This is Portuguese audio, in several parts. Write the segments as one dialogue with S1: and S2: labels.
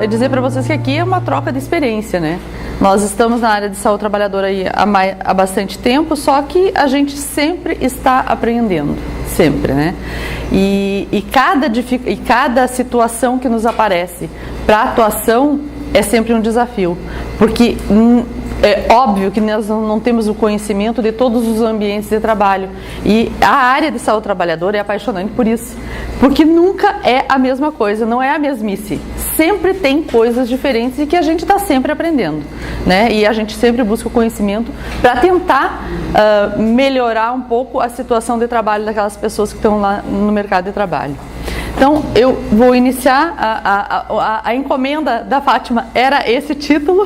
S1: dizer para vocês que aqui é uma troca de experiência, né? Nós estamos na área de saúde trabalhadora aí há bastante tempo, só que a gente sempre está aprendendo, sempre, né? E cada situação que nos aparece para atuação é sempre um desafio, porque é óbvio que nós não temos o conhecimento de todos os ambientes de trabalho, e a área de saúde trabalhadora é apaixonante por isso, porque nunca é a mesma coisa, não é a mesmice, sempre tem coisas diferentes e que a gente está sempre aprendendo, né? E a gente sempre busca o conhecimento para tentar melhorar um pouco a situação de trabalho daquelas pessoas que estão lá no mercado de trabalho. Então, eu vou iniciar, a encomenda da Fátima era esse título,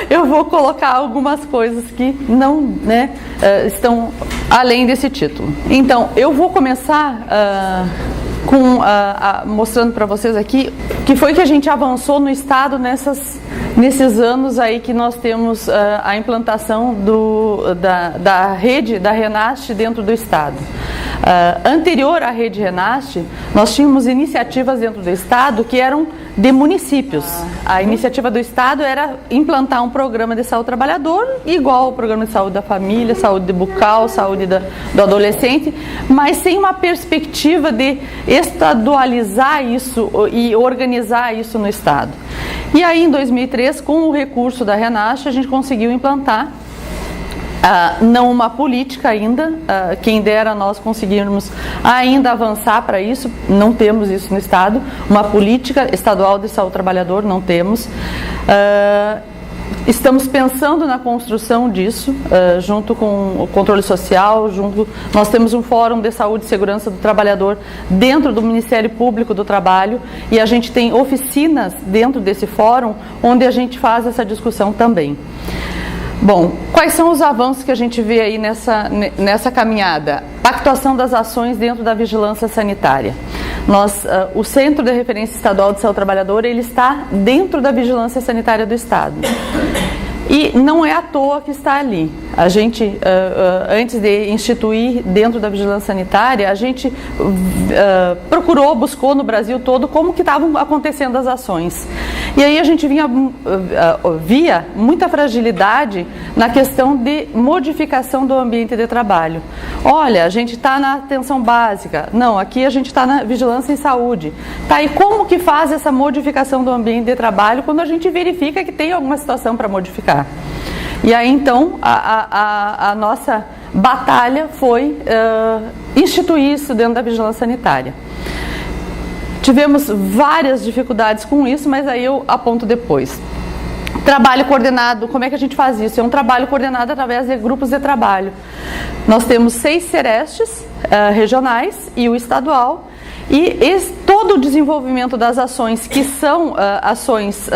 S1: eu vou colocar algumas coisas que não, né, estão além desse título. Então, eu vou começar mostrando para vocês aqui que foi que a gente avançou no Estado nesses anos aí que nós temos a implantação da rede da Renast dentro do Estado. Anterior à rede Renast, nós tínhamos iniciativas dentro do Estado que eram de municípios. A iniciativa do Estado era implantar um programa de saúde trabalhador, igual ao programa de saúde da família, saúde bucal, saúde do adolescente, mas sem uma perspectiva de estadualizar isso e organizar isso no Estado. E aí, em 2003, com o recurso da Renast, a gente conseguiu implantar não uma política ainda, quem dera nós conseguirmos ainda avançar para isso, não temos isso no Estado, uma política estadual de saúde trabalhador, não temos. Estamos pensando na construção disso, junto com o controle social, nós temos um fórum de saúde e segurança do trabalhador dentro do Ministério Público do Trabalho, e a gente tem oficinas dentro desse fórum onde a gente faz essa discussão também. Bom, quais são os avanços que a gente vê aí nessa caminhada? Pactuação das ações dentro da vigilância sanitária. O Centro de Referência Estadual de Saúde Trabalhadora, ele está dentro da vigilância sanitária do Estado. E não é à toa que está ali. A gente, antes de instituir dentro da vigilância sanitária, a gente buscou no Brasil todo como que estavam acontecendo as ações. E aí a gente via muita fragilidade na questão de modificação do ambiente de trabalho. Olha, a gente está na atenção básica. Não, aqui a gente está na vigilância em saúde. Tá, e como que faz essa modificação do ambiente de trabalho quando a gente verifica que tem alguma situação para modificar? E aí, então, a nossa batalha foi instituir isso dentro da vigilância sanitária. Tivemos várias dificuldades com isso, mas aí eu aponto depois. Trabalho coordenado, como é que a gente faz isso? É um trabalho coordenado através de grupos de trabalho. Nós temos 6 Cerestes regionais e o estadual, e todo o desenvolvimento das ações, que são ações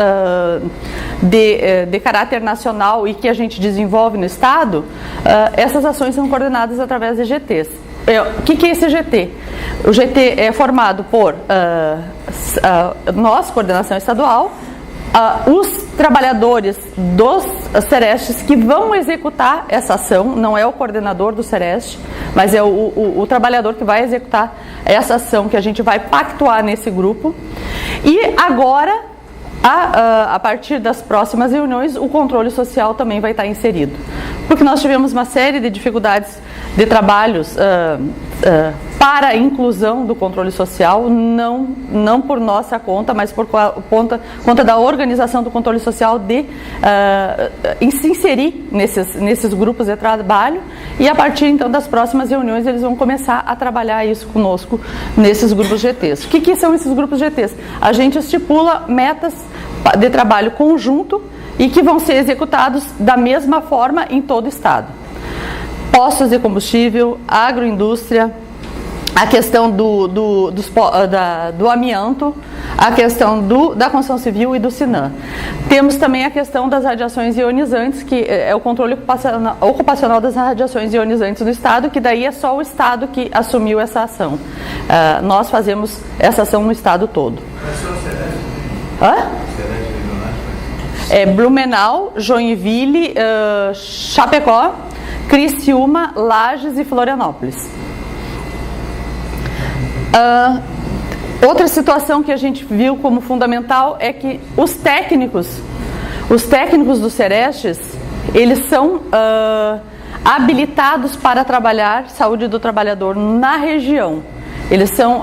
S1: de caráter nacional e que a gente desenvolve no Estado, essas ações são coordenadas através de GTs. O que é esse GT? O GT é formado por nós, coordenação estadual, os trabalhadores dos Cerestes que vão executar essa ação, não é o coordenador do Cereste, mas é o trabalhador que vai executar essa ação que a gente vai pactuar nesse grupo. E agora, a partir das próximas reuniões, o controle social também vai estar inserido. Porque nós tivemos uma série de dificuldades de trabalhos para a inclusão do controle social, não por nossa conta, mas por conta da organização do controle social de se inserir nesses grupos de trabalho, e a partir então das próximas reuniões eles vão começar a trabalhar isso conosco nesses grupos GTs. O que são esses grupos GTs? A gente estipula metas de trabalho conjunto e que vão ser executados da mesma forma em todo o Estado. Postos de combustível, agroindústria, a questão do amianto, a questão da construção civil e do SINAM. Temos também a questão das radiações ionizantes, que é o controle ocupacional das radiações ionizantes do Estado, que daí é só o Estado que assumiu essa ação. Nós fazemos essa ação no Estado todo. Blumenau, Joinville, Chapecó, Criciúma, Lages e Florianópolis. Outra situação que a gente viu como fundamental é que os técnicos dos Serestes, eles são habilitados para trabalhar saúde do trabalhador na região.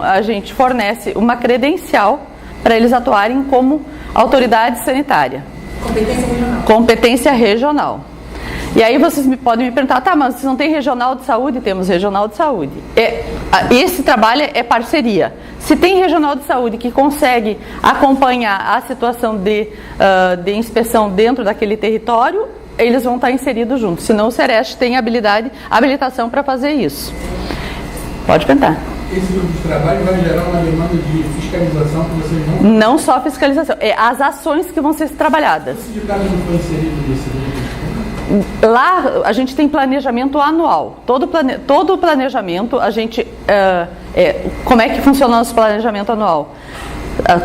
S1: A gente fornece uma credencial para eles atuarem como autoridade sanitária. Competência regional. E aí vocês podem me perguntar, tá, mas vocês não tem regional de saúde? Temos regional de saúde. Esse trabalho é parceria. Se tem regional de saúde que consegue acompanhar a situação de inspeção dentro daquele território, eles vão estar inseridos juntos. Senão o Sereste tem habilitação para fazer isso. Pode perguntar.
S2: Esse grupo de trabalho vai gerar uma demanda de fiscalização que vocês vão...
S1: Não só fiscalização, as ações que vão ser trabalhadas.
S2: O sindicato não foi inserido nesse grupo?
S1: Lá a gente tem planejamento anual. Todo o planejamento, a gente... como é que funciona o nosso planejamento anual?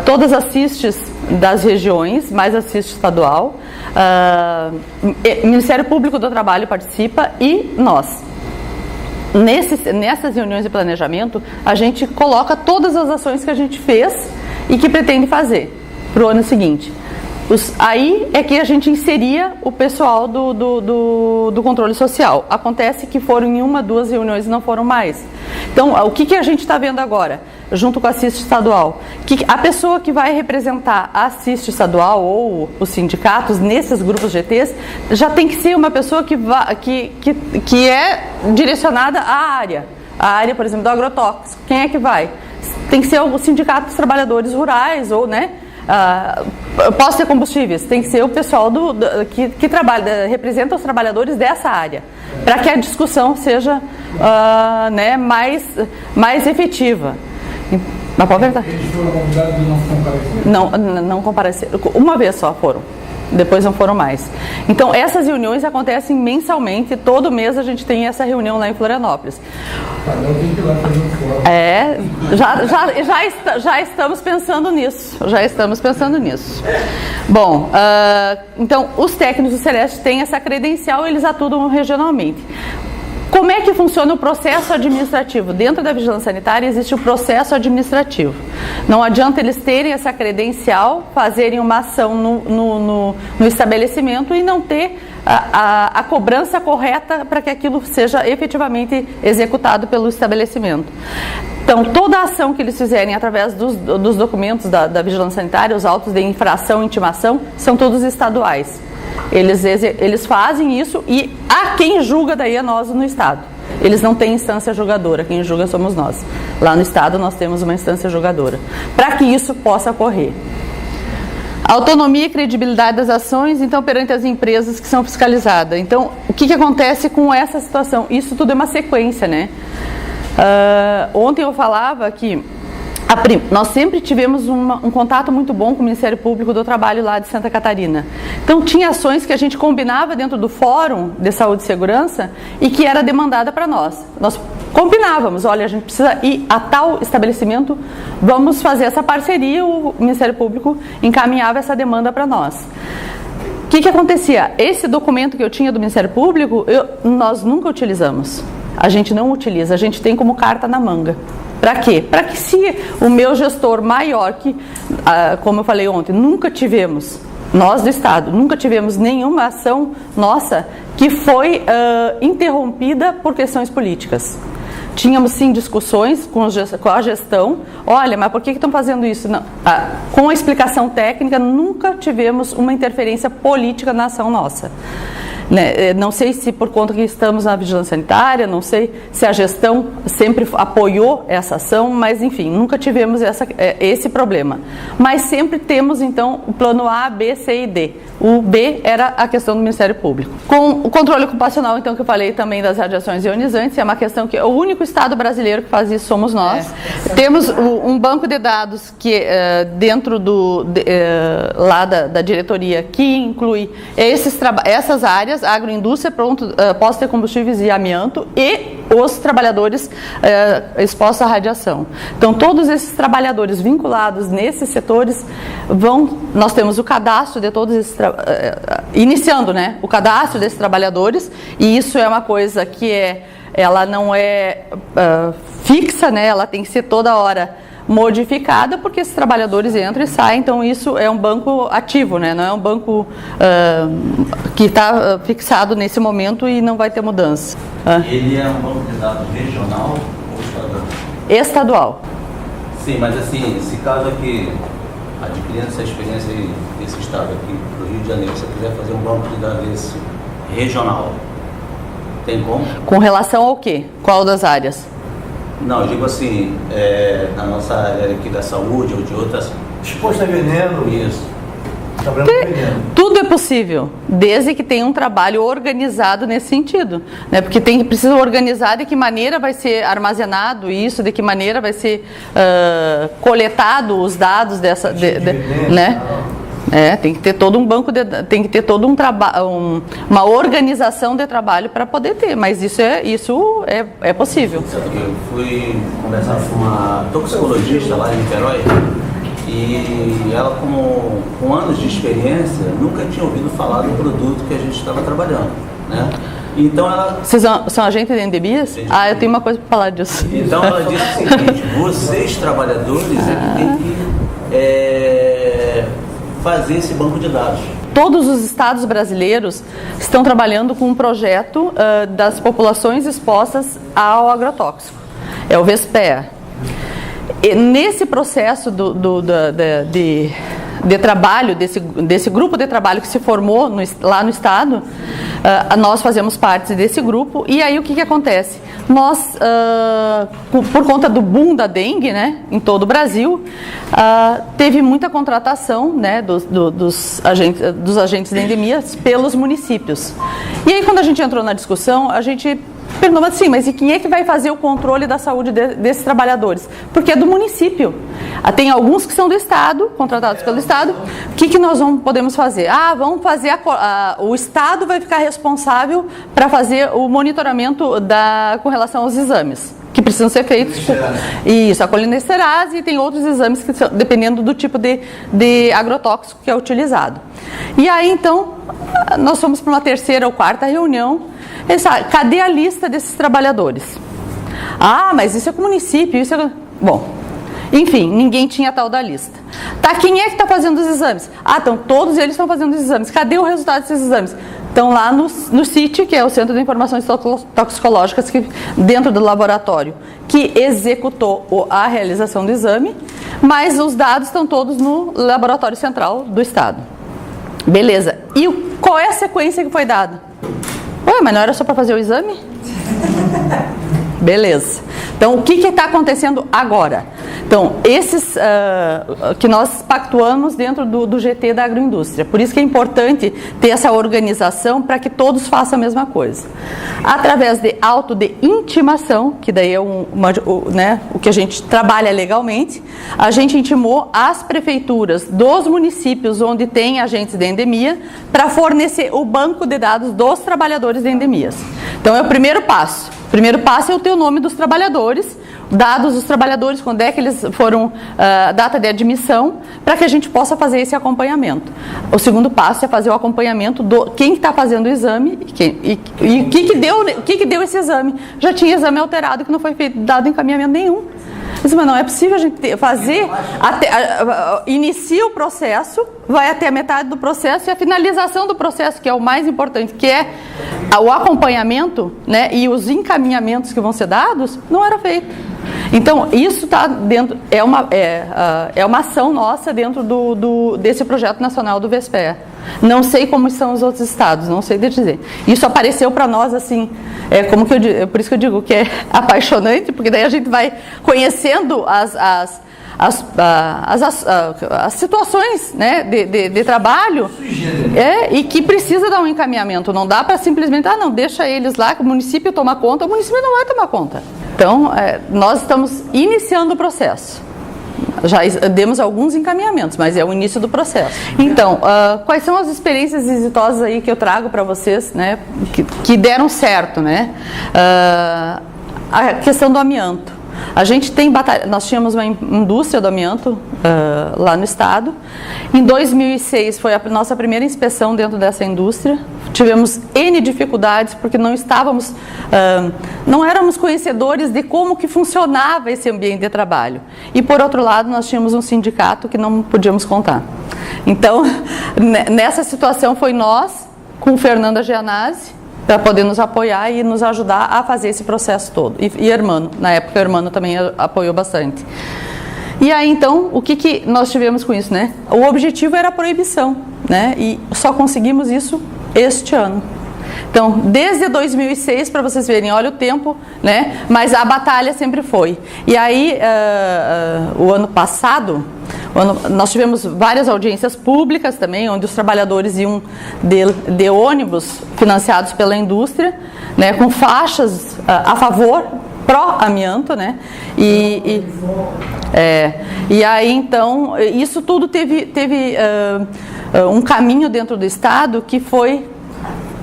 S1: Todas as CISTs das regiões, mais a CIST estadual, Ministério Público do Trabalho participa e nós. Nessas reuniões de planejamento, a gente coloca todas as ações que a gente fez e que pretende fazer para o ano seguinte. Aí é que a gente inseria o pessoal do controle social. Acontece que foram em 1, 2 reuniões e não foram mais. Então, o que a gente está vendo agora, junto com a CIST estadual? Que a pessoa que vai representar a CIST estadual ou os sindicatos nesses grupos GTs já tem que ser uma pessoa que é direcionada à área. A área, por exemplo, do agrotóxico. Quem é que vai? Tem que ser o sindicato dos trabalhadores rurais ou, né? Posso ter combustíveis, tem que ser o pessoal que trabalha, representa os trabalhadores dessa área, para que a discussão seja mais efetiva. Mas pode perguntar.
S2: Eles foram convidados e não compareceram?
S1: Não compareceram. Uma vez só foram. Depois não foram mais. Então, essas reuniões acontecem mensalmente. Todo mês a gente tem essa reunião lá em Florianópolis.
S2: Cada um tem que ir lá fazer um fórum.
S1: Já estamos pensando nisso. Bom, então, os técnicos do Celeste têm essa credencial, eles atuam regionalmente. Como é que funciona o processo administrativo? Dentro da vigilância sanitária existe o processo administrativo. Não adianta eles terem essa credencial, fazerem uma ação no estabelecimento e não ter a cobrança correta para que aquilo seja efetivamente executado pelo estabelecimento. Então, toda a ação que eles fizerem através dos documentos da vigilância sanitária, os autos de infração e intimação, são todos estaduais. Eles fazem isso e quem julga daí é nós no Estado. Eles não têm instância julgadora, quem julga somos nós. Lá no Estado nós temos uma instância julgadora. Para que isso possa ocorrer. Autonomia e credibilidade das ações, então, perante as empresas que são fiscalizadas. Então, o que acontece com essa situação? Isso tudo é uma sequência, né? Ontem eu falava que nós sempre tivemos um contato muito bom com o Ministério Público do Trabalho lá de Santa Catarina. Então, tinha ações que a gente combinava dentro do Fórum de Saúde e Segurança e que era demandada para nós. Nós combinávamos, olha, a gente precisa ir a tal estabelecimento, vamos fazer essa parceria, o Ministério Público encaminhava essa demanda para nós. O que acontecia? Esse documento que eu tinha do Ministério Público, nós nunca utilizamos. A gente não utiliza, a gente tem como carta na manga. Para quê? Para que se o meu gestor maior, que, como eu falei ontem, nós do Estado, nunca tivemos nenhuma ação nossa que foi interrompida por questões políticas. Tínhamos sim discussões com a gestão, olha, mas por que estão fazendo isso? Não, com a explicação técnica, nunca tivemos uma interferência política na ação nossa. Não sei se por conta que estamos na vigilância sanitária, não sei se a gestão sempre apoiou essa ação, mas enfim, nunca tivemos esse problema. Mas sempre temos então o plano A, B, C e D. O B era a questão do Ministério Público. Com o controle ocupacional, então, que eu falei também das radiações ionizantes, é uma questão que o único Estado brasileiro que faz isso somos nós. Temos um banco de dados que dentro lá da diretoria que inclui essas áreas, agroindústria, postos de combustíveis e amianto e os trabalhadores expostos à radiação. Então, todos esses trabalhadores vinculados nesses setores nós temos o cadastro de todos esses iniciando, né, o cadastro desses trabalhadores, e isso é uma coisa que ela não é fixa, né, ela tem que ser toda hora modificada, porque esses trabalhadores entram e saem, então isso é um banco ativo, né? Não é um banco que está fixado nesse momento e não vai ter mudança.
S3: Ele é um banco de dados regional ou estadual?
S1: Estadual.
S3: Sim, mas assim, se caso aqui, adquirindo essa experiência aí desse estado aqui, do Rio de Janeiro, se você quiser fazer um banco de dados desse regional, tem como?
S1: Com relação ao quê? Qual das áreas?
S3: Não, eu digo assim, na nossa área aqui da saúde ou de outras...
S2: Exposto a veneno.
S3: Isso.
S2: Trabalhando com veneno.
S1: Tudo é possível, desde que tenha um trabalho organizado nesse sentido, né? Porque precisa organizar de que maneira vai ser armazenado isso, de que maneira vai ser coletado os dados dessa, né? Tem que ter todo um banco, tem que ter todo um trabalho, uma organização de trabalho para poder ter, mas isso é possível.
S3: Eu fui conversar com uma toxicologista lá em Niterói, e ela, com anos de experiência, nunca tinha ouvido falar do produto que a gente estava trabalhando, né? Então ela...
S1: Vocês são agentes de endemias? Eu tenho uma coisa para falar disso.
S3: Então ela disse o seguinte: vocês trabalhadores têm que fazer esse banco de dados.
S1: Todos os estados brasileiros estão trabalhando com um projeto das populações expostas ao agrotóxico. É o VSPEA. E nesse processo de trabalho, desse grupo de trabalho que se formou lá no estado, nós fazemos parte desse grupo. E aí o que acontece? Nós, por conta do boom da dengue, né, em todo o Brasil, teve muita contratação, né, dos agentes de endemias pelos municípios. E aí quando a gente entrou na discussão, a gente perguntou assim, mas e quem é que vai fazer o controle da saúde desses trabalhadores? Porque é do município. Tem alguns que são do Estado, contratados pelo Estado. O que nós podemos fazer? Vamos fazer, o Estado vai ficar responsável para fazer o monitoramento com relação aos exames que precisam ser feitos. Isso, a colinesterase, e tem outros exames que são, dependendo do tipo de agrotóxico que é utilizado. E aí, então, nós fomos para uma terceira ou quarta reunião. Cadê a lista desses trabalhadores? Mas isso é com o município, isso é... Bom, enfim, ninguém tinha a tal da lista. Quem é que está fazendo os exames? Então todos eles estão fazendo os exames. Cadê o resultado desses exames? Estão lá no CIT, que é o Centro de Informações Toxicológicas, dentro do laboratório, que executou a realização do exame, mas os dados estão todos no Laboratório Central do Estado. Beleza. E qual é a sequência que foi dada? Mas não era só para fazer o exame? Beleza. Então, o que está acontecendo agora? Então, esses que nós pactuamos dentro do GT da agroindústria. Por isso que é importante ter essa organização para que todos façam a mesma coisa. Através de auto de intimação, que daí é o que a gente trabalha legalmente, a gente intimou as prefeituras dos municípios onde tem agentes de endemia para fornecer o banco de dados dos trabalhadores de endemias. Então, é o primeiro passo. O primeiro passo é o ter o nome dos trabalhadores, dados dos trabalhadores, quando é que eles foram, data de admissão, para que a gente possa fazer esse acompanhamento. O segundo passo é fazer o acompanhamento do quem está fazendo o exame e o que deu esse exame. Já tinha exame alterado que não foi dado encaminhamento nenhum. Mas não é possível a gente fazer, inicia o processo, vai até a metade do processo e a finalização do processo, que é o mais importante, que é o acompanhamento, né, e os encaminhamentos que vão ser dados, não era feito. Então, isso está dentro, é uma ação nossa dentro desse projeto nacional do VSPEA. Não sei como são os outros estados, não sei dizer. Isso apareceu para nós assim, por isso que eu digo que é apaixonante, porque daí a gente vai conhecendo as situações, né, de trabalho, e que precisa dar um encaminhamento. Não dá para simplesmente, não, deixa eles lá, que o município toma conta. O município não vai tomar conta. Então, nós estamos iniciando o processo. Já demos alguns encaminhamentos, mas é o início do processo. Então, quais são as experiências exitosas aí que eu trago para vocês, né, que deram certo, né? A questão do amianto. A gente tem nós tínhamos uma indústria do amianto lá no estado. Em 2006 foi a nossa primeira inspeção dentro dessa indústria. Tivemos N dificuldades porque não estávamos, não éramos conhecedores de como que funcionava esse ambiente de trabalho. E por outro lado, nós tínhamos um sindicato que não podíamos contar. Então, nessa situação foi nós, com Fernanda Gianazzi, para poder nos apoiar e nos ajudar a fazer esse processo todo. E Hermano, na época o Hermano também apoiou bastante. E aí então, o que nós tivemos com isso, né? O objetivo era a proibição, né? E só conseguimos isso este ano. Então, desde 2006, para vocês verem, olha o tempo, né? Mas a batalha sempre foi. E aí, o ano passado, nós tivemos várias audiências públicas também, onde os trabalhadores iam de ônibus financiados pela indústria, né? Com faixas a favor, pró-amianto, né? E aí, então, isso tudo teve um caminho dentro do Estado que foi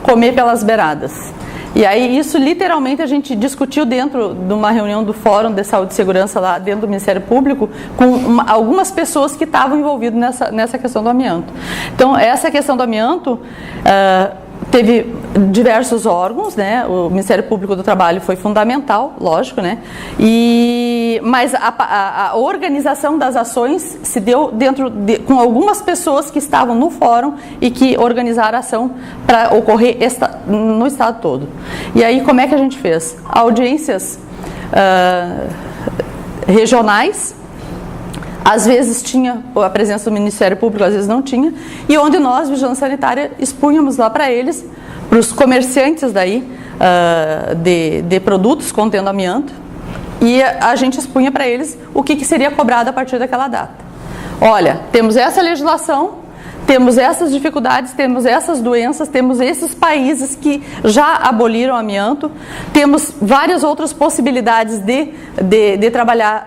S1: comer pelas beiradas. E aí isso literalmente a gente discutiu dentro de uma reunião do Fórum de Saúde e Segurança lá dentro do Ministério Público com algumas pessoas que estavam envolvidas nessa questão do amianto. Então essa questão do amianto teve diversos órgãos, né? O Ministério Público do Trabalho foi fundamental, lógico, né? Mas a organização das ações se deu com algumas pessoas que estavam no fórum e que organizaram a ação para ocorrer no estado todo. E aí como é que a gente fez? Audiências regionais. Às vezes tinha a presença do Ministério Público, às vezes não tinha, e onde nós, Vigilância Sanitária, expunhamos lá para eles, para os comerciantes daí, de produtos contendo amianto, e a gente expunha para eles o que seria cobrado a partir daquela data. Olha, temos essa legislação, temos essas dificuldades, temos essas doenças, temos esses países que já aboliram o amianto, temos várias outras possibilidades de trabalhar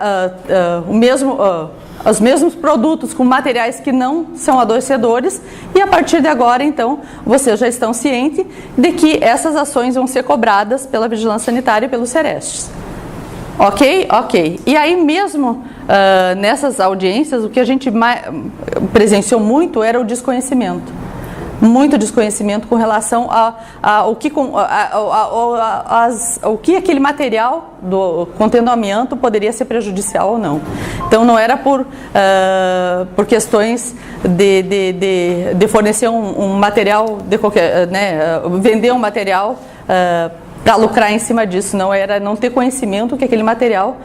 S1: os mesmos produtos com materiais que não são adoecedores, e a partir de agora, então, vocês já estão cientes de que essas ações vão ser cobradas pela Vigilância Sanitária e pelos Serestes. Ok? Ok. E aí mesmo nessas audiências, o que a gente presenciou muito era o desconhecimento. Muito desconhecimento com relação ao que aquele material contendo amianto poderia ser prejudicial ou não. Então não era por questões de fornecer um material, vender um material para lucrar em cima disso, não era não ter conhecimento que aquele material,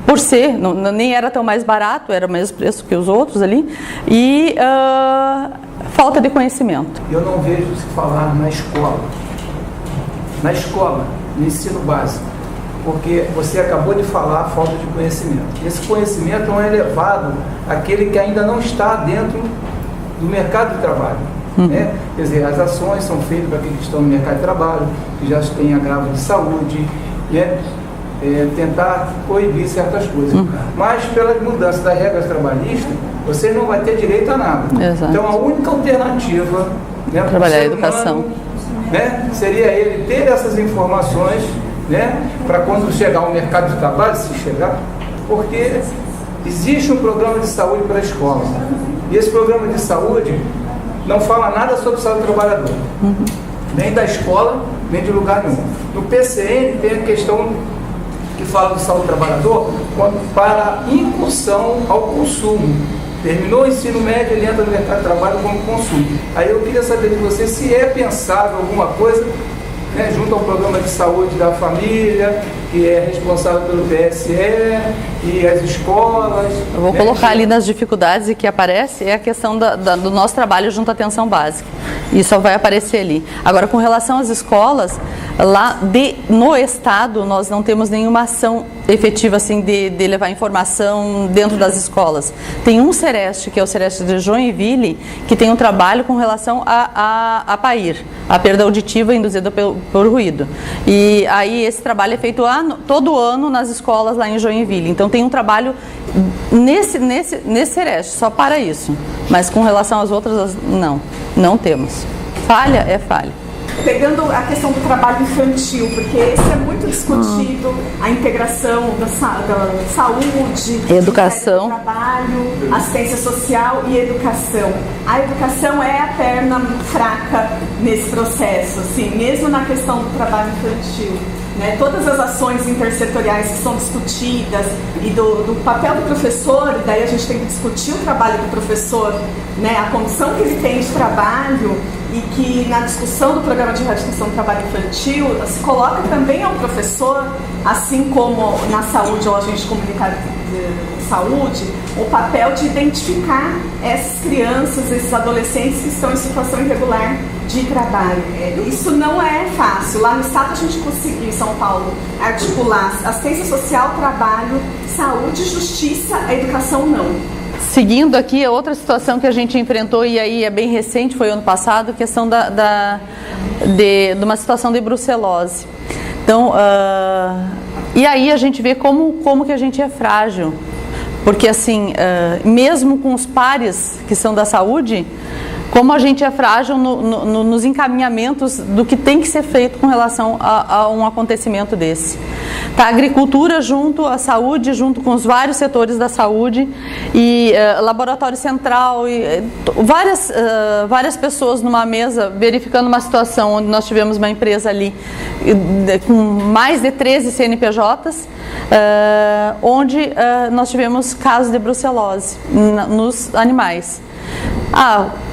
S1: por ser, nem era tão mais barato, era o mesmo preço que os outros ali, e falta de conhecimento.
S4: Eu não vejo se falar na escola, no ensino básico, porque você acabou de falar a falta de conhecimento. Esse conhecimento não é levado àquele que ainda não está dentro do mercado de trabalho. Né? Quer dizer, as ações são feitas para aqueles que estão no mercado de trabalho, que já têm agravo de saúde, né? Tentar coibir certas coisas. Mas pela mudança das regras trabalhistas, você não vai ter direito a nada.
S1: Exato.
S4: Então a única alternativa, né,
S1: trabalhar a educação,
S4: né, seria ele ter essas informações, né, para quando chegar ao mercado de trabalho, se chegar, porque existe um programa de saúde para a escola. E esse programa de saúde não fala nada sobre saúde do trabalhador, nem da escola, nem de lugar nenhum. No PCN tem a questão que fala do saúde do trabalhador para incursão ao consumo. Terminou o ensino médio, ele entra no mercado de trabalho como consumo. Aí eu queria saber de você se é pensável alguma coisa, né, junto ao programa de saúde da família, que é responsável pelo PSE e as escolas.
S1: Eu vou colocar ali nas dificuldades e que aparece é a questão do nosso trabalho junto à atenção básica. Isso vai aparecer ali. Agora, com relação às escolas, lá no estado nós não temos nenhuma ação efetiva assim de levar informação dentro das escolas. Tem um Sereste, que é o Sereste de Joinville, que tem um trabalho com relação a PAIR, a perda auditiva induzida por ruído. E aí esse trabalho é feito todo ano nas escolas lá em Joinville. Então tem um trabalho nesse Sereste, só para isso. Mas com relação às outras, não temos. Falha é falha.
S5: Pegando a questão do trabalho infantil, porque esse é muito discutido envolvido a integração da saúde,
S1: educação,
S5: do trabalho, assistência social e educação. A educação é a perna fraca nesse processo, assim, mesmo na questão do trabalho infantil. Né, todas as ações intersetoriais que são discutidas e do papel do professor, e daí a gente tem que discutir o trabalho do professor, né, a condição que ele tem de trabalho, e que na discussão do programa de erradicação do trabalho infantil se coloca também ao professor, assim como na saúde ou agente comunitário de saúde, o papel de identificar essas crianças, esses adolescentes que estão em situação irregular de trabalho. Isso não é fácil. Lá no estado a gente conseguiu, em São Paulo, articular assistência social, trabalho, saúde, justiça, a educação não.
S1: Seguindo aqui, outra situação que a gente enfrentou, e aí é bem recente, foi ano passado, a questão de uma situação de brucelose. Então, e aí a gente vê como que a gente é frágil. Porque assim, mesmo com os pares que são da saúde, como a gente é frágil nos encaminhamentos do que tem que ser feito com relação a um acontecimento desse. Tá, a agricultura junto à saúde, junto com os vários setores da saúde e laboratório central, e várias pessoas numa mesa verificando uma situação onde nós tivemos uma empresa ali com mais de 13 CNPJs, onde nós tivemos casos de brucelose nos animais.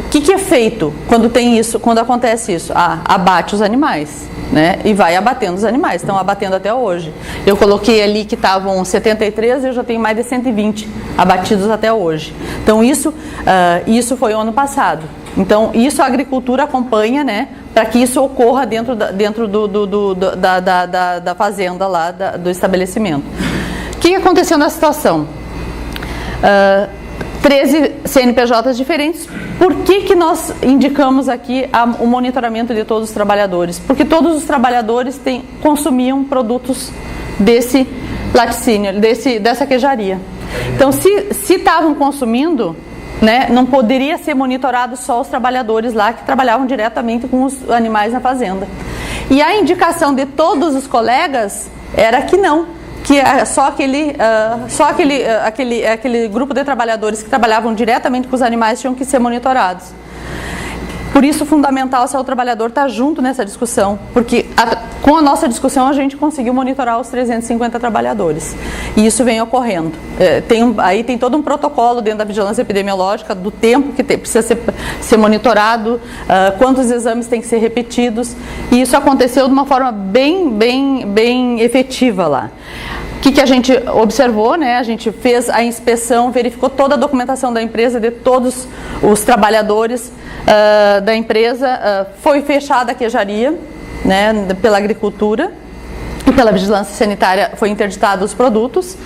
S1: O que é feito quando tem isso, quando acontece isso? Abate os animais, né? E vai abatendo os animais, estão abatendo até hoje. Eu coloquei ali que estavam 73 e eu já tenho mais de 120 abatidos até hoje. Então isso foi o ano passado. Então isso a agricultura acompanha, né? Para que isso ocorra dentro da fazenda lá, do estabelecimento. O que aconteceu na situação? 13 CNPJs diferentes. Por que nós indicamos aqui o monitoramento de todos os trabalhadores? Porque todos os trabalhadores consumiam produtos desse laticínio, dessa queijaria. Então, se estavam consumindo, né, não poderia ser monitorado só os trabalhadores lá que trabalhavam diretamente com os animais na fazenda. E a indicação de todos os colegas era que não. Que só aquele grupo de trabalhadores que trabalhavam diretamente com os animais tinham que ser monitorados. Por isso, fundamental ser o trabalhador estar junto nessa discussão, porque com a nossa discussão a gente conseguiu monitorar os 350 trabalhadores. E isso vem ocorrendo. Aí tem todo um protocolo dentro da vigilância epidemiológica do tempo que precisa ser monitorado, quantos exames têm que ser repetidos. E isso aconteceu de uma forma bem efetiva lá. O que a gente observou, né? A gente fez a inspeção, verificou toda a documentação da empresa, de todos os trabalhadores da empresa. Foi fechada a queijaria, né, pela agricultura e pela vigilância sanitária, foi interditado os produtos.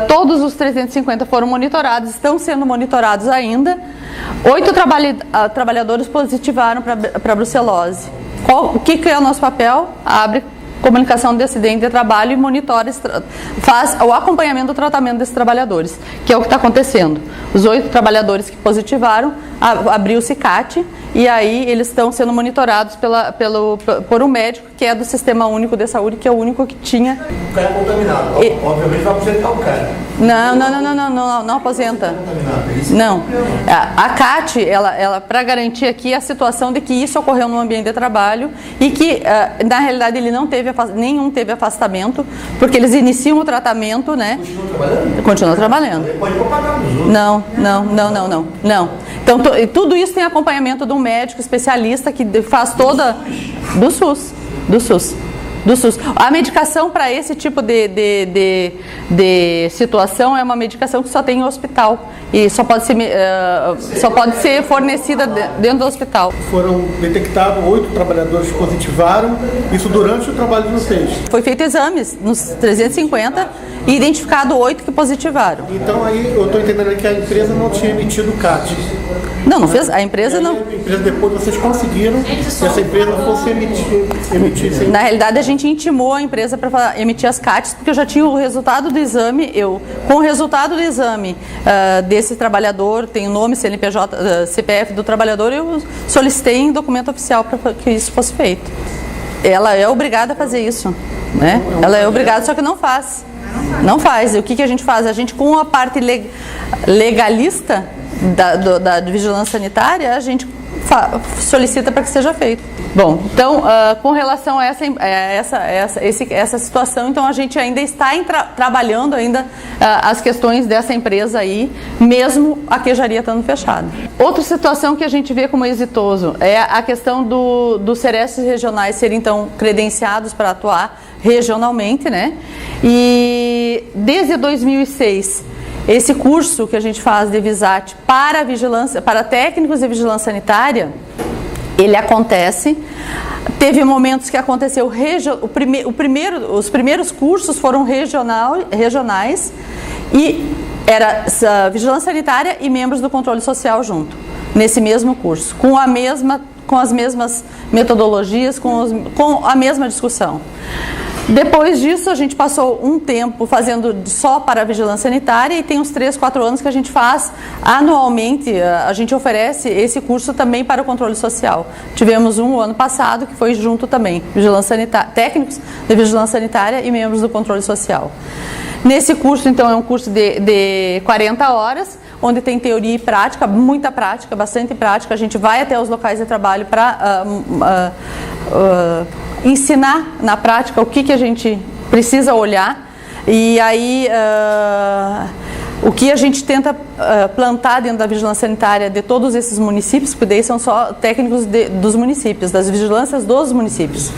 S1: Todos os 350 foram monitorados, estão sendo monitorados ainda. 8 trabalhadores positivaram para brucelose. O que é o nosso papel? Abre comunicação de acidente de trabalho e monitora, faz o acompanhamento do tratamento desses trabalhadores, que é o que está acontecendo. Os 8 trabalhadores que positivaram, abriu o CICAT, e aí eles estão sendo monitorados por um médico que é do Sistema Único de Saúde, que é o único que tinha.
S2: O cara é contaminado, obviamente vai aposentar o cara.
S1: Não aposenta. Não. A CAT, ela para garantir aqui a situação de que isso ocorreu no ambiente de trabalho e que, na realidade, nenhum teve afastamento, porque eles iniciam o tratamento, né? Continua trabalhando.
S2: Pode propagar nos outros.
S1: Não. Então, tudo isso tem acompanhamento de um médico especialista que faz toda... Do SUS. A medicação para esse tipo de situação é uma medicação que só tem em hospital e só pode ser fornecida dentro do hospital.
S6: Foram detectados 8 trabalhadores que positivaram, isso durante o trabalho de vocês?
S1: Foi feito exames nos 350 e identificado 8 que positivaram.
S6: Então aí eu estou entendendo que a empresa não tinha emitido o CAT.
S1: Não fez, a empresa não.
S6: A empresa depois vocês conseguiram que essa empresa fosse emitir.
S1: Na realidade a gente intimou a empresa para emitir as CATs, porque eu já tinha o resultado do exame, com o resultado do exame desse trabalhador, tem o nome, CNPJ, CPF do trabalhador, eu solicitei em documento oficial para que isso fosse feito. ela é obrigada a fazer isso, né? Ela é obrigada, só que não faz. Não faz. E o que a gente faz? A gente, com a parte legalista da vigilância sanitária, a gente solicita para que seja feito. Bom, então, com relação a essa situação, então a gente ainda está trabalhando ainda as questões dessa empresa aí, mesmo a queijaria estando fechada. Outra situação que a gente vê como exitoso é a questão dos CERESTs regionais serem, então, credenciados para atuar regionalmente, né? E desde 2006, esse curso que a gente faz de VISAT para técnicos de vigilância sanitária, ele acontece. Teve momentos que aconteceu os primeiros cursos foram regionais e era vigilância sanitária e membros do controle social junto, nesse mesmo curso, com as mesmas metodologias, com a mesma discussão. Depois disso, a gente passou um tempo fazendo só para a vigilância sanitária e tem uns 3, 4 anos que a gente faz anualmente, a gente oferece esse curso também para o controle social. Tivemos um ano passado que foi junto também, vigilância sanitária, técnicos de vigilância sanitária e membros do controle social. Nesse curso, então, é um curso de 40 horas, onde tem teoria e prática, muita prática, bastante prática. A gente vai até os locais de trabalho para ensinar na prática o que a gente precisa olhar. E aí, o que a gente tenta plantar dentro da vigilância sanitária de todos esses municípios, porque daí são só técnicos dos municípios, das vigilâncias dos municípios.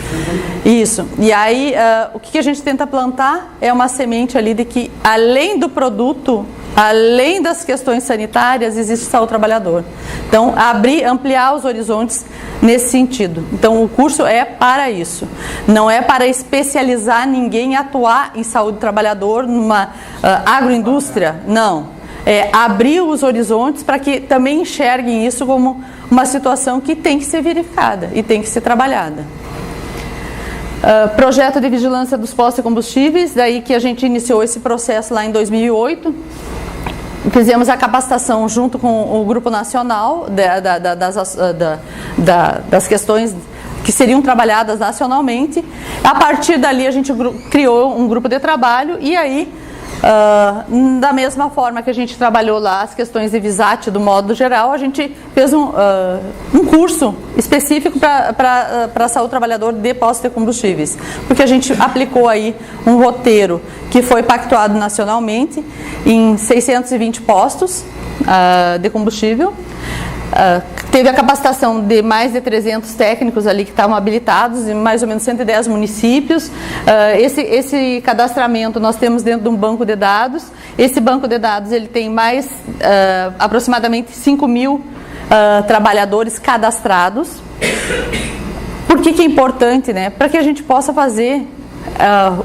S1: Isso. E aí, o que a gente tenta plantar é uma semente ali de que, além do produto, além das questões sanitárias, existe saúde do trabalhador. Então, ampliar os horizontes nesse sentido. Então, o curso é para isso. Não é para especializar ninguém em atuar em saúde do trabalhador numa agroindústria, não. É abrir os horizontes para que também enxerguem isso como uma situação que tem que ser verificada e tem que ser trabalhada. Projeto de vigilância dos postos de combustíveis, daí que a gente iniciou esse processo lá em 2008. Fizemos a capacitação junto com o Grupo Nacional das questões que seriam trabalhadas nacionalmente. A partir dali a gente criou um grupo de trabalho e aí, da mesma forma que a gente trabalhou lá as questões de VISAT do modo geral, a gente fez um curso específico para a saúde do trabalhador de postos de combustíveis, porque a gente aplicou aí um roteiro que foi pactuado nacionalmente em 620 postos de combustível. Teve a capacitação de mais de 300 técnicos ali que estavam habilitados em mais ou menos 110 municípios. Esse cadastramento nós temos dentro de um banco de dados. Esse banco de dados ele tem mais aproximadamente 5 mil trabalhadores cadastrados. Por que é importante, né? Para que a gente possa fazer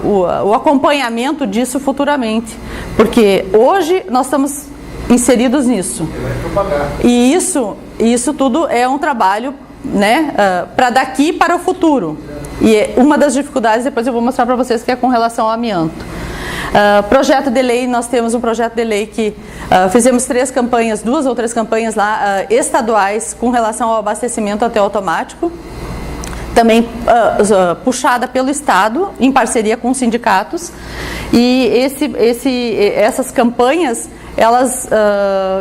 S1: o acompanhamento disso futuramente. Porque hoje nós estamos inseridos nisso. E isso tudo é um trabalho, né, para daqui para o futuro. E uma das dificuldades, depois eu vou mostrar para vocês, que é com relação ao amianto. Projeto de lei, nós temos um projeto de lei que fizemos 2 ou 3 campanhas lá, estaduais, com relação ao abastecimento até automático. Também puxada pelo Estado, em parceria com os sindicatos. E essas campanhas, elas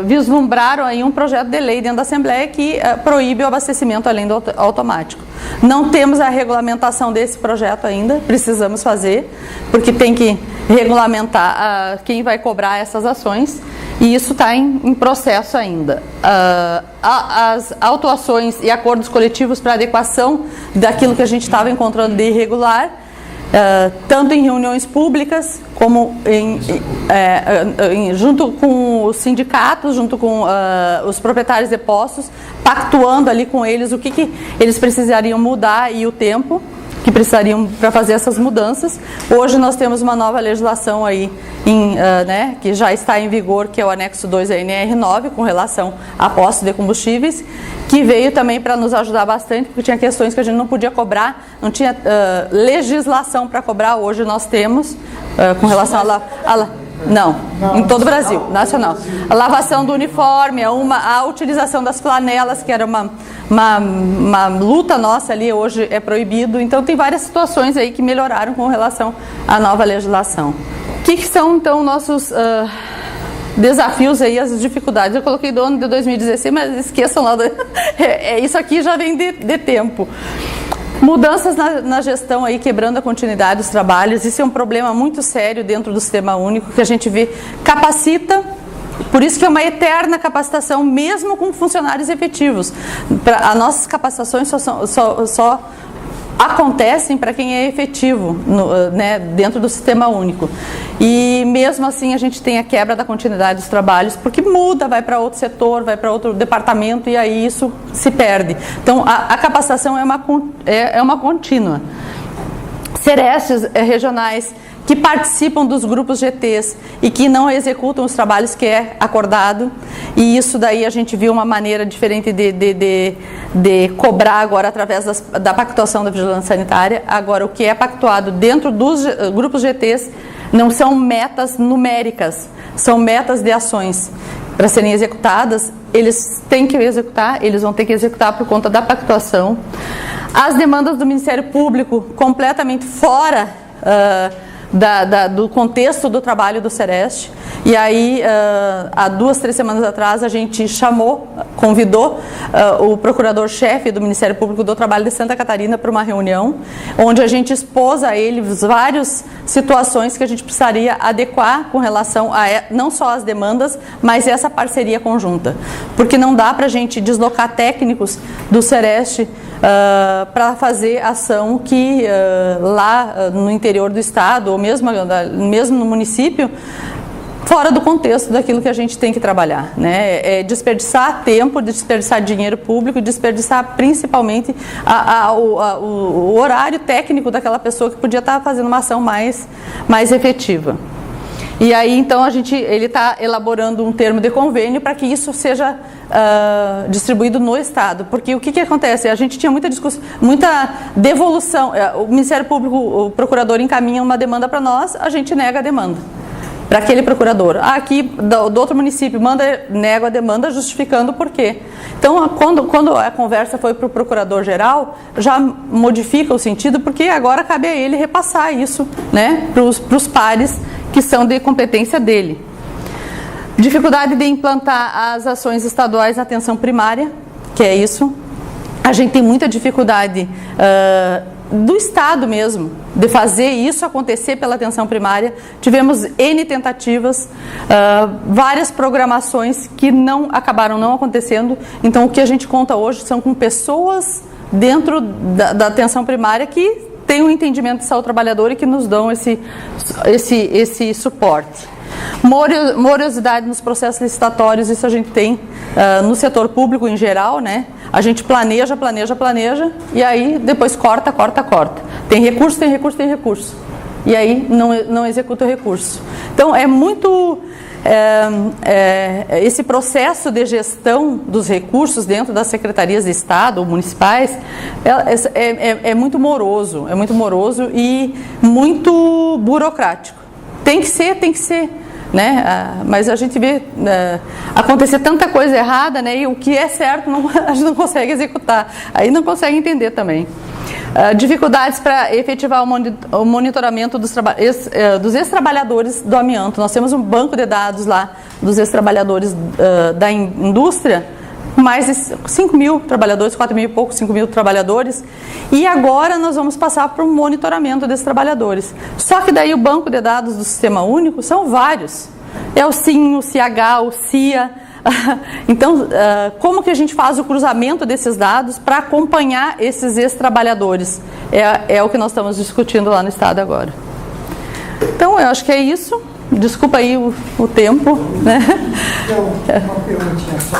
S1: vislumbraram aí um projeto de lei dentro da Assembleia que proíbe o abastecimento além do automático. Não temos a regulamentação desse projeto ainda, precisamos fazer, porque tem que regulamentar quem vai cobrar essas ações, e isso está em processo ainda. As autuações e acordos coletivos para adequação daquilo que a gente estava encontrando de irregular, tanto em reuniões públicas, como junto com os sindicatos, junto com os proprietários de postos, pactuando ali com eles o que eles precisariam mudar e o tempo que precisariam para fazer essas mudanças. Hoje nós temos uma nova legislação aí, né, que já está em vigor, que é o anexo 2 da NR9, com relação a postos de combustíveis, que veio também para nos ajudar bastante, porque tinha questões que a gente não podia cobrar, não tinha legislação para cobrar. Hoje nós temos, com relação não, em todo o Brasil, nacional. A lavação do uniforme, a utilização das flanelas, que era uma luta nossa ali, hoje é proibido. Então tem várias situações aí que melhoraram com relação à nova legislação. O que são então nossos desafios aí, as dificuldades? Eu coloquei do ano de 2016, mas esqueçam lá, isso aqui já vem de tempo. Mudanças na gestão aí, quebrando a continuidade dos trabalhos. Isso é um problema muito sério dentro do Sistema Único, que a gente vê, capacita, por isso que é uma eterna capacitação, mesmo com funcionários efetivos. As nossas capacitações só acontecem para quem é efetivo dentro do Sistema Único. E mesmo assim a gente tem a quebra da continuidade dos trabalhos, porque muda, vai para outro setor, vai para outro departamento, e aí isso se perde. Então a capacitação é uma contínua. Serestes regionais que participam dos grupos GTs e que não executam os trabalhos que é acordado, e isso daí a gente viu uma maneira diferente de cobrar agora através da pactuação da vigilância sanitária. Agora, o que é pactuado dentro dos grupos GTs não são metas numéricas, são metas de ações. Para serem executadas, eles têm que executar, eles vão ter que executar por conta da pactuação. As demandas do Ministério Público completamente fora do contexto do trabalho do Sereste. E aí, há 2, 3 semanas atrás, a gente convidou o procurador-chefe do Ministério Público do Trabalho de Santa Catarina para uma reunião, onde a gente expôs a ele várias situações que a gente precisaria adequar com relação a não só as demandas, mas essa parceria conjunta. Porque não dá para a gente deslocar técnicos do Sereste para fazer ação que lá no interior do estado, ou mesmo no município, fora do contexto daquilo que a gente tem que trabalhar, né? É desperdiçar tempo, desperdiçar dinheiro público, desperdiçar principalmente o horário técnico daquela pessoa que podia estar fazendo uma ação mais efetiva. E aí, então, ele está elaborando um termo de convênio para que isso seja distribuído no Estado. Porque o que acontece? A gente tinha muita discussão, muita devolução. O Ministério Público, o procurador encaminha uma demanda para nós, a gente nega a demanda para aquele procurador. Aqui, do outro município, nega a demanda justificando o porquê. Então, quando a conversa foi para o procurador-geral, já modifica o sentido, porque agora cabe a ele repassar isso, né, para os pares que são de competência dele. Dificuldade de implantar as ações estaduais na atenção primária, que é isso. A gente tem muita dificuldade do Estado mesmo, de fazer isso acontecer pela atenção primária. Tivemos N tentativas, várias programações que acabaram não acontecendo. Então, o que a gente conta hoje são com pessoas dentro da atenção primária que têm um entendimento de saúde trabalhadora e que nos dão esse suporte. Morosidade nos processos licitatórios, isso a gente tem no setor público em geral, né? A gente planeja, e aí depois corta. Tem recurso. E aí não executa o recurso. Então é muito... esse processo de gestão dos recursos dentro das secretarias de Estado ou municipais é muito moroso, e muito burocrático. Tem que ser, né? Mas a gente vê acontecer tanta coisa errada, né? E o que é certo a gente não consegue executar, aí não consegue entender também. Dificuldades para efetivar o monitoramento dos ex-trabalhadores do amianto. Nós temos um banco de dados lá dos ex-trabalhadores da indústria, mais de 5 mil trabalhadores, 4 mil e pouco, 5 mil trabalhadores, e agora nós vamos passar para um monitoramento desses trabalhadores. Só que daí o banco de dados do Sistema Único são vários. É o SIM, o CH, o CIA. Então, como que a gente faz o cruzamento desses dados para acompanhar esses ex-trabalhadores? É o que nós estamos discutindo lá no Estado agora. Então, eu acho que é isso. Desculpa aí o tempo, né?
S2: Então, uma perguntinha só.